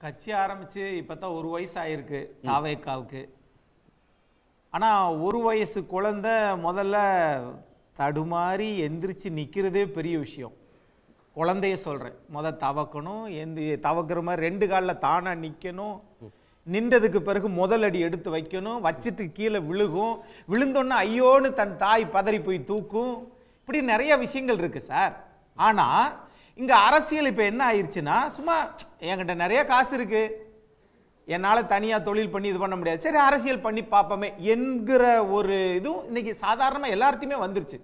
கட்சி ஆரம்பிச்சு இப்பதான் 1 வயசு ஆயிருக்கு தாவேக்காவுக்கு. ஆனா 1 வயசு குழந்தை முதல்ல தடுமாறி எந்திரிச்சு நிக்கிறதே பெரிய விஷயம். குழந்தைய சொல்றேன், தவக்கணும், தவக்கிற மாதிரி 2 காலில் தானா நிக்கணும். நின்றதுக்கு பிறகு முதல் அடி எடுத்து வைக்கணும், வச்சுட்டு கீழே விழுகும், விழுந்தோன்னு ஐயோன்னு தன் தாய் பதறி போய் தூக்கும். இப்படி நிறைய விஷயங்கள் இருக்கு சார். ஆனா இங்க அரசியல் இப்ப என்ன ஆயிடுச்சுன்னா, சும்மா என்கிட்ட நிறைய காசு இருக்கு, என்னால தனியா தொழில் பண்ணி இது பண்ண முடியாது, சரி அரசியல் பண்ணி பார்ப்போமே என்கிற ஒரு இதுவும் இன்னைக்கு சாதாரணமா எல்லார்ட்டையுமே வந்துருச்சு.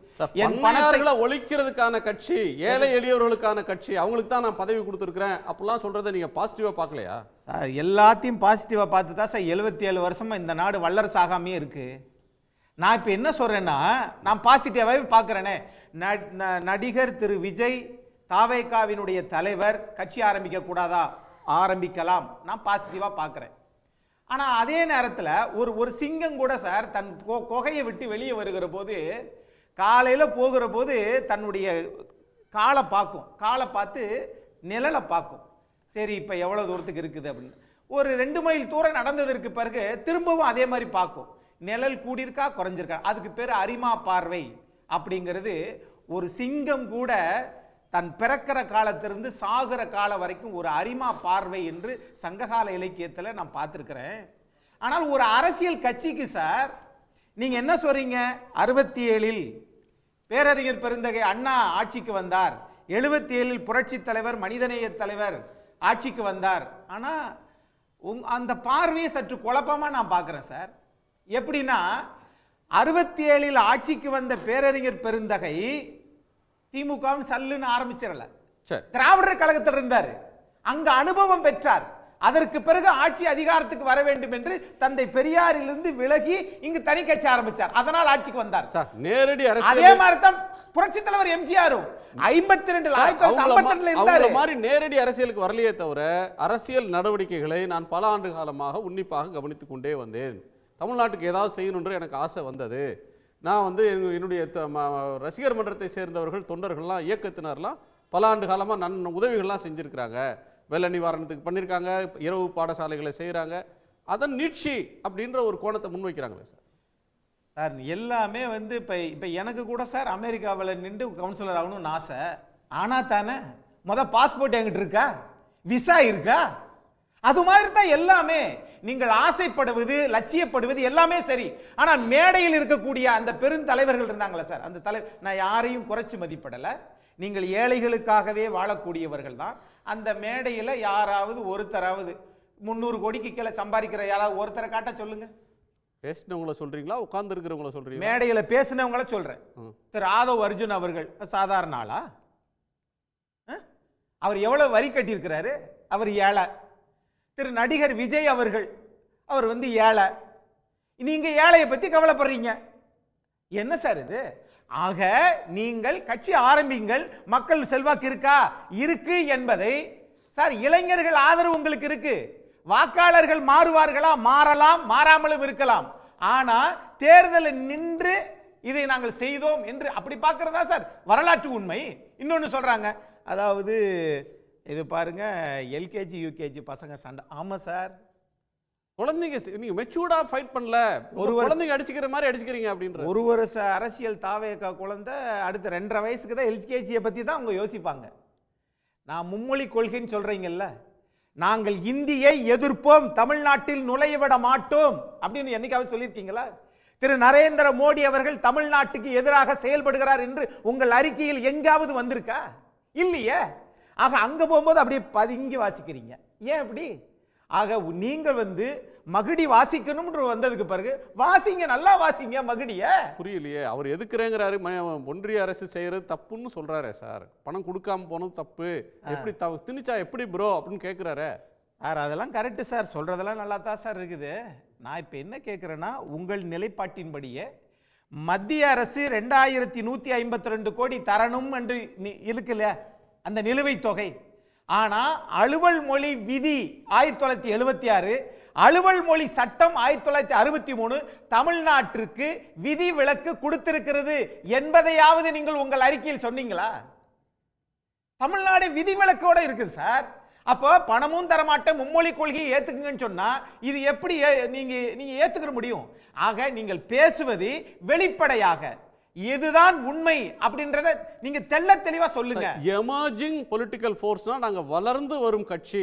என் பணத்தை ஒழிக்கிறதுக்கான கட்சி, ஏழை எளியவர்களுக்கான கட்சி, அவங்களுக்கு தான் நான் பதவி கொடுத்துருக்கிறேன் அப்படிலாம் சொல்றதை நீங்க பாசிட்டிவா பார்க்கலையா? சார் எல்லாத்தையும் பாசிட்டிவா பார்த்து தான் சார் 77 வருஷமா இந்த நாடு வல்லரசு ஆகாமே இருக்கு. நான் இப்ப என்ன சொல்றேன்னா, நான் பாசிட்டிவாவே பார்க்கிறேனே. நடிகர் திரு விஜய் தாவேகாவினுடைய தலைவர், கட்சி ஆரம்பிக்க கூடாதா? ஆரம்பிக்கலாம், நான் பாசிட்டிவா பார்க்கிறேன். ஆனா அதே நேரத்தில் ஒரு சிங்கம் கூட சார் தன் கொகையை விட்டு வெளியே வருகிற போது, காலையில போகிற போது தன்னுடைய காலை பார்க்கும், காலை பார்த்து நிழலை பார்க்கும், சரி இப்ப எவ்வளவு தூரத்துக்கு இருக்குது அப்படின்னு. ஒரு 2 மைல் தூரம் நடந்ததற்கு பிறகு திரும்பவும் அதே மாதிரி பார்க்கும், நிழல் கூடியிருக்கா குறைஞ்சிருக்கா. அதுக்கு பேர் அரிமா பார்வை அப்படிங்கிறது. ஒரு சிங்கம் கூட தன் பிறக்கிற காலத்திலிருந்து சாகிற காலம் வரைக்கும் ஒரு அரிமா பார்வை என்று சங்ககால இலக்கியத்தில் நான் பார்த்துருக்கிறேன். ஆனால் ஒரு அரசியல் கட்சிக்கு சார் நீங்க என்ன சொல்றீங்க, 67இல் பேரறிஞர் பெருந்தகை அண்ணா ஆட்சிக்கு வந்தார், 77இல் புரட்சி தலைவர் மனிதநேய தலைவர் ஆட்சிக்கு வந்தார். ஆனா அந்த பார்வையை சற்று குழப்பமா நான் பார்க்கிறேன் சார். எப்படின்னா 67இல் ஆட்சிக்கு வந்த பேரறிஞர் பெருந்தகை திமுக சல்லுன்னு ஆரம்பிச்சிடல, திராவிடர் கழகத்தில் இருந்தார், அங்க அனுபவம் பெற்றார். அதற்கு பிறகு ஆட்சி அதிகாரத்துக்கு வர வேண்டும் என்று தந்தை பெரியாரிலிருந்து விலகி இங்கு தனி கட்சி ஆரம்பிச்சார், அதனால் ஆட்சிக்கு வந்தார். நேரடி அதே மாதிரி தான் புரட்சி தலைவர் எம்ஜிஆரும் 52 மாதிரி நேரடி அரசியலுக்கு வரலையே தவிர, அரசியல் நடவடிக்கைகளை நான் பல ஆண்டு காலமாக உன்னிப்பாக கவனித்துக் கொண்டே வந்தேன். தமிழ்நாட்டுக்கு ஏதாவது செய்யணுன்ற எனக்கு ஆசை வந்தது. நான் என்னுடைய ரசிகர் மன்றத்தை சேர்ந்தவர்கள், தொண்டர்கள்லாம், இயக்கத்தினர்லாம் பல ஆண்டு காலமாக உதவிகள்லாம் செஞ்சுருக்கிறாங்க, வெள்ள நிவாரணத்துக்கு பண்ணியிருக்காங்க, இரவு பாடசாலைகளை செய்கிறாங்க, அதன் நீட்சி அப்படின்ற ஒரு கோணத்தை முன்வைக்கிறாங்களே சார். சார் எல்லாமே இப்போ எனக்கு கூட சார் அமெரிக்காவில் நின்று கவுன்சிலர் ஆகணும்னு ஆசை. ஆனால் தானே பாஸ்போர்ட் என்கிட்ட இருக்கா, விசா இருக்கா? அது மாதிரி தான் எல்லாமே. நீங்கள் ஆசைப்படுவது, லட்சியப்படுவது எல்லாமே சரி. ஆனால் மேடையில் இருக்கக்கூடிய அந்த பெருந்தலைவர்கள் இருந்தாங்களே சார், அந்த தலைவர், நான் யாரையும் குறைச்சி மதிப்பிடலை, நீங்கள் ஏழைகளுக்காகவே வாழக்கூடியவர்கள் தான். அந்த மேடையில் யாராவது ஒருத்தராவது 300 கோடிக்கு கீழே சம்பாதிக்கிற யாராவது ஒருத்தரை காட்ட சொல்லுங்க. பேசினவங்கள சொல்றீங்களா, உட்கார்ந்து இருக்கிறவங்கள சொல்றீங்க? மேடையில் பேசினவங்கள சொல்றேன். திரு ஆதவ் அர்ஜுன் அவர்கள் சாதாரண ஆளா? அவர் எவ்வளவு வரி கட்டியிருக்கிறாரு, அவர் ஏழை. திரு நடிகர் விஜய் அவர்கள், அவர் ஏழை. நீங்க ஏழையை பத்தி கவலைப்படுறீங்க, என்ன சார் இது? ஆக நீங்கள் கட்சி ஆரம்பிங்கள், மக்கள் செல்வாக்கு இருக்கா, இருக்கு என்பதை சார் இளைஞர்கள் ஆதரவு உங்களுக்கு இருக்கு. வாக்காளர்கள் மாறுவார்களா? மாறலாம், மாறாமலும் இருக்கலாம். ஆனா தேர்தலில் நின்று இதை நாங்கள் செய்தோம் என்று அப்படி பார்க்கிறதா சார் வரலாற்று உண்மை. இன்னொன்னு சொல்றாங்க, அதாவது இது பாருங்க, எல்கேஜி யூகேஜி பசங்க சண்டை. ஆமா சார், குழந்தைங்க நீங்க மெச்சூர்டா ஃபைட் பண்ணல, ஒரு குழந்தைங்க அடிச்சுக்கிற மாதிரி அடிச்சுக்கிறீங்க அப்படின்ற. ஒரு வருஷ அரசியல் தாவேகா குழந்தை அடுத்த 2.5 வயசுக்கு தான் எல்கேஜியை பத்தி தான் அவங்க யோசிப்பாங்க. நான் மும்மொழி கொள்கைன்னு சொல்றீங்கல்ல, நாங்கள் இந்தியை எதிர்ப்போம், தமிழ்நாட்டில் நுழையவிட மாட்டோம் அப்படின்னு என்னைக்காவது சொல்லியிருக்கீங்களா? திரு நரேந்திர மோடி அவர்கள் தமிழ்நாட்டுக்கு எதிராக செயல்படுகிறார் என்று உங்கள் அறிக்கையில் எங்காவது வந்திருக்கா? இல்லையே. ஆக அங்க போகும்போது அப்படியே பதுங்கி வாசிக்கிறீங்க, ஏன் அப்படி? ஆக நீங்கள் மகுடி வாசிக்கணும் வந்ததுக்கு பிறகு வாசிங்க, நல்லா வாசிங்க மகுடிய. புரியலையே, அவர் எதுக்குறேங்கிறாரு, ஒன்றிய அரசு செய்யறது தப்புன்னு சொல்றாரு சார். பணம் கொடுக்காம போனது தப்பு, எப்படி திணிச்சா எப்படி ப்ரோ அப்படின்னு கேட்கிறாரு சார். அதெல்லாம் கரெக்டு சார், சொல்றதெல்லாம் நல்லா தான் சார் இருக்குது. நான் இப்ப என்ன கேட்கிறேன்னா, உங்கள் நிலைப்பாட்டின்படியே மத்திய அரசு 2152 கோடி தரணும் என்று இருக்குல்ல அந்த நிலுவைத் தொகை. ஆனா அலுவல் மொழி விதி 1976, அலுவல் மொழி சட்டம் 1963 தமிழ்நாட்டிற்கு விதி விலக்கு கொடுத்திருக்கிறது என்பதையாவது நீங்கள் உங்கள் அறிக்கையில் சொன்னீங்களா? தமிழ்நாடு விதி விலக்கோட இருக்குது சார். அப்போ பணமும் தரமாட்டேன் மும்மொழி கொள்கையை ஏத்துக்குங்கன்னு சொன்னா இது எப்படி நீங்க ஏத்துக்கிற முடியும்? ஆக நீங்கள் பேசுவது வெளிப்படையாக இதுதான் உண்மை அப்படின்றத நீங்க தெள்ள தெளிவா சொல்லுங்க. எமர்ஜிங் பொலிட்டிக்கல் ஃபோர்ஸ்னா நாங்க வளர்ந்து வரும் கட்சி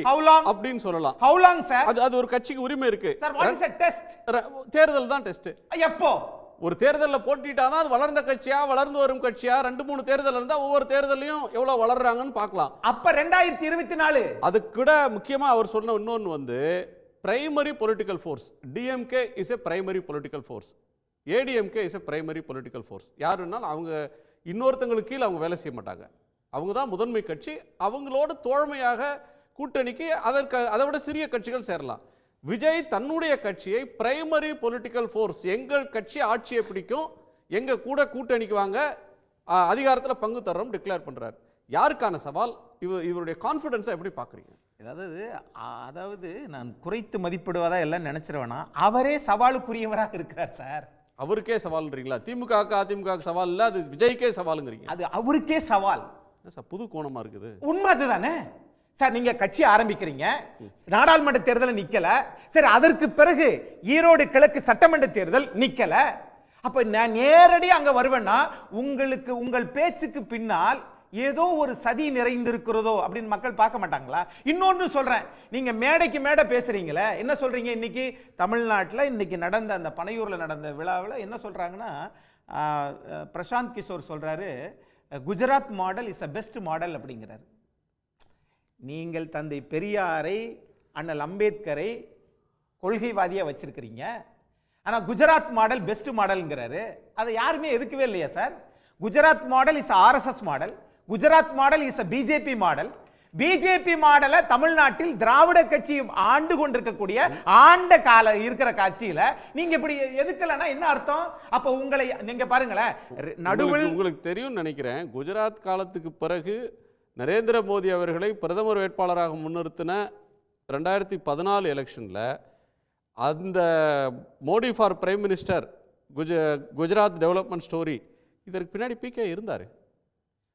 அப்படின்னு சொல்லலாம். How long sir? அது ஒரு கட்சிக்கு உரிமை இருக்கு. Sir, what is a test? தேர்தல் தான் டெஸ்ட். எப்போ ஒரு தேர்தலில் போட்டிட்டாதான் அது வளர்ந்த கட்சியா வளர்ந்து வரும் கட்சியா 2-3 தேர்தல் இருந்தா ஒவ்வொரு தேர்தலையும் எவ்வளவு வளர்றாங்கன்னு பார்க்கலாம். அப்ப 2024 அதுக்கு கூட முக்கியமா அவர் சொன்ன இன்னொன்னு வந்து primary political force. DMK is a primary political force, ADMK is a primary political force. யாருன்னா அவங்க இன்னொருத்தங்களுக்கு கீழே அவங்க வேலை செய்ய மாட்டாங்க, அவங்க தான் முதன்மை கட்சி. அவங்களோட தோழமையாக கூட்டணிக்கு அதை விட சிறிய கட்சிகள் சேரலாம். விஜய் தன்னுடைய கட்சியை பிரைமரி பொலிட்டிக்கல் ஃபோர்ஸ், எங்கள் கட்சி ஆட்சியை பிடிக்கும், எங்க கூட கூட்டணிக்கு வாங்க, அதிகாரத்தில் பங்கு தர்றோம் டிக்ளேர் பண்றாரு. யாருக்கான சவால்? இவருடைய கான்ஃபிடன்ஸை எப்படி பார்க்குறீங்க? அதாவது நான் குறைத்து மதிப்பிடுவதா எல்லாம் நினைச்சிருவேனா, அவரே சவாலுக்குரியவராக இருக்கிறார் சார். அவருக்கே சவால்ன்றீங்களா? திமுக அதிமுக சவால் இல்ல, அது விஜய்க்கே சவாலுங்கிறீங்க. அது அவருக்கே சவால். புது கோணமா இருக்குது. உண்மை அதுதானே சார். நீங்க கட்சி ஆரம்பிக்கிறீங்க, நாடாளுமன்ற தேர்தல் நிக்கல, சரி அதற்கு பிறகு ஈரோடு கிழக்கு சட்டமன்ற தேர்தல் நிக்கல, அப்ப நான் நேரடி அங்க வருவேன்னா உங்களுக்கு உங்கள் பேச்சுக்கு பின்னால் ஏதோ ஒரு சதி நிறைந்திருக்கிறதோ அப்படின்னு மக்கள் பார்க்க மாட்டாங்களா? இன்னொன்று சொல்றேன், நீங்க மேடைக்கு மேடை பேசுறீங்களே, என்ன சொல்றீங்க? இன்னைக்கு தமிழ்நாட்டில் இன்னைக்கு நடந்த அந்த பனையூர்ல நடந்த விழாவில் என்ன சொல்றாங்கன்னா, பிரசாந்த் கிஷோர் சொல்றாரு Gujarat model is a best model அப்படிங்கிறாரு. நீங்கள் தந்தை பெரியாரை அண்ணல் அம்பேத்கரை கொள்கைவாதியா வச்சிருக்கிறீங்க, ஆனா குஜராத் மாடல் பெஸ்ட் மாடல்ங்கிறாரு. அதை யாருமே எதுக்கவே இல்லையா sir? Gujarat model is RSS model, Gujarat model is BJP model. BJP மாடலை தமிழ்நாட்டில் திராவிட கட்சி ஆண்டு கொண்டிருக்கக்கூடிய ஆண்ட கால இருக்கிற கட்சியில நீங்க இப்படி எதுக்கலன்னா என்ன அர்த்தம்? அப்ப உங்களை நீங்க பாருங்களேன், நடுவில் உங்களுக்கு தெரியும் நினைக்கிறேன், குஜராத் காலத்துக்கு பிறகு நரேந்திர மோடி அவர்களை பிரதமர் வேட்பாளராக முன்னிறுத்தின 2014 எலெக்ஷன்ல அந்த Modi for prime minister Gujarat development story, இதற்கு பின்னாடி பிகே இருந்தாரு.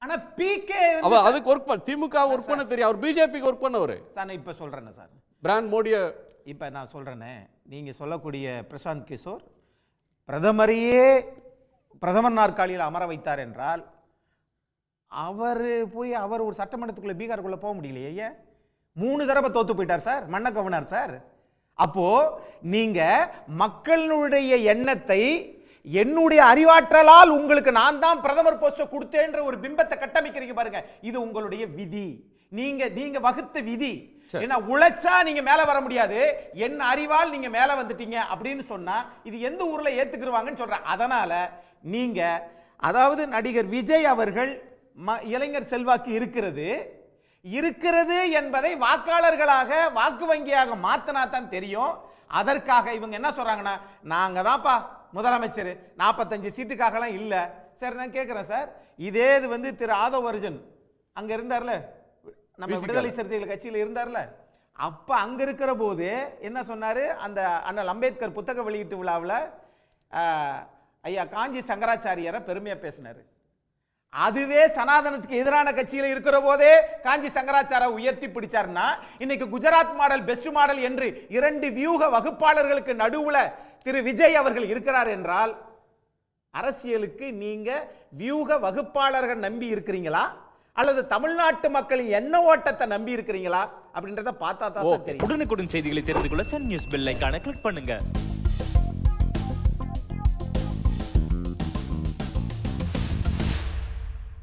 ஆனா பிகே அதுக்கு ஒர்க் பண்ண, திமுக ஒர்க் பண்ண தெரியும், அவர் பிஜேபிக்கு ஒர்க் பண்ணவரு. நான் இப்ப சொல்றேன் சார், பிராண்ட் மோடிய இப்ப நான் சொல்றேனே, நீங்க சொல்லக்கூடிய பிரசாந்த் கிஷோர் பிரதமரையே பிரதமர் நாற்காலியில் அமர வைத்தார் என்றால் அவர் ஒரு சட்டமன்றத்துக்குள்ள பீகாருக்குள்ள போக முடியலையே. 3 தடவை தோத்து போயிட்டார் சார், மன்ன கவர்னர் சார். அப்போ நீங்க மக்களுடைய எண்ணத்தை என்னுடைய அறிவாற்றலால் உங்களுக்கு நான் தான் பிரதமர் போஸ்ட் கொடுத்தேன்ற ஒரு பிம்பத்தை கட்டமைக்கிறீங்க பாருங்க, இது உங்களுடைய விதி, நீங்க வகுத்த விதி. ஏன்னா உழைச்சா நீங்க மேல வர முடியாது, என் அறிவால் நீங்க மேல வந்துட்டீங்க அப்படின்னு சொன்னா இது எந்த ஊர்ல ஏத்துக்குருவாங்கன்னு சொல்றேன். அதனால நீங்க அதாவது நடிகர் விஜய் அவர்கள் இளைஞர் செல்வாக்கு இருக்கிறது என்பதை வாக்காளர்களாக வாக்கு வங்கியாக மாத்தினா தான் தெரியும். அதற்காக இவங்க என்ன சொல்றாங்கன்னா, நாங்க தான்ப்பா முதலமைச்சர், 45 சீட்டுக்காகலாம் இல்ல. சரி நான் கேட்கிறேன் சார், இதே இது திரு ஆதவ் அர்ஜுன் அங்க இருந்தார்ல, நம்ம விடுதலை சிறுத்தைகள் கட்சியில் இருந்தார்ல, அப்ப அங்க இருக்கிற போது என்ன சொன்னாரு? அந்த அண்ணல் அம்பேத்கர் புத்தக வெளியீட்டு விழாவில் ஐயா காஞ்சி சங்கராச்சாரியரை பெருமையா பேசினாரு. அதுவே சனாதனத்துக்கு எதிரான கட்சியில் இருக்கிற போதே காஞ்சி சங்கராச்சார உயர்த்தி பிடிச்சார்னா, இன்னைக்கு குஜராத் மாடல் பெஸ்ட் மாடல் என்று 2 வியூக வகுப்பாளர்களுக்கு நடுவுல திரு விஜய் அவர்கள் இருக்கிறார் என்றால், அரசியலுக்கு நீங்க வியூக வகுப்பாளர்கள் நம்பி இருக்கிறீங்களா அல்லது தமிழ்நாட்டு மக்களின் எண்ண ஓட்டத்தை நம்பி இருக்கிறீங்களா அப்படின்றத பார்த்தா தான் தெரியும். உடனுக்குடன் செய்திகளை தெரிந்து கொள்ள சன் நியூஸ் பெல் ஐகானை கிளிக் பண்ணுங்க.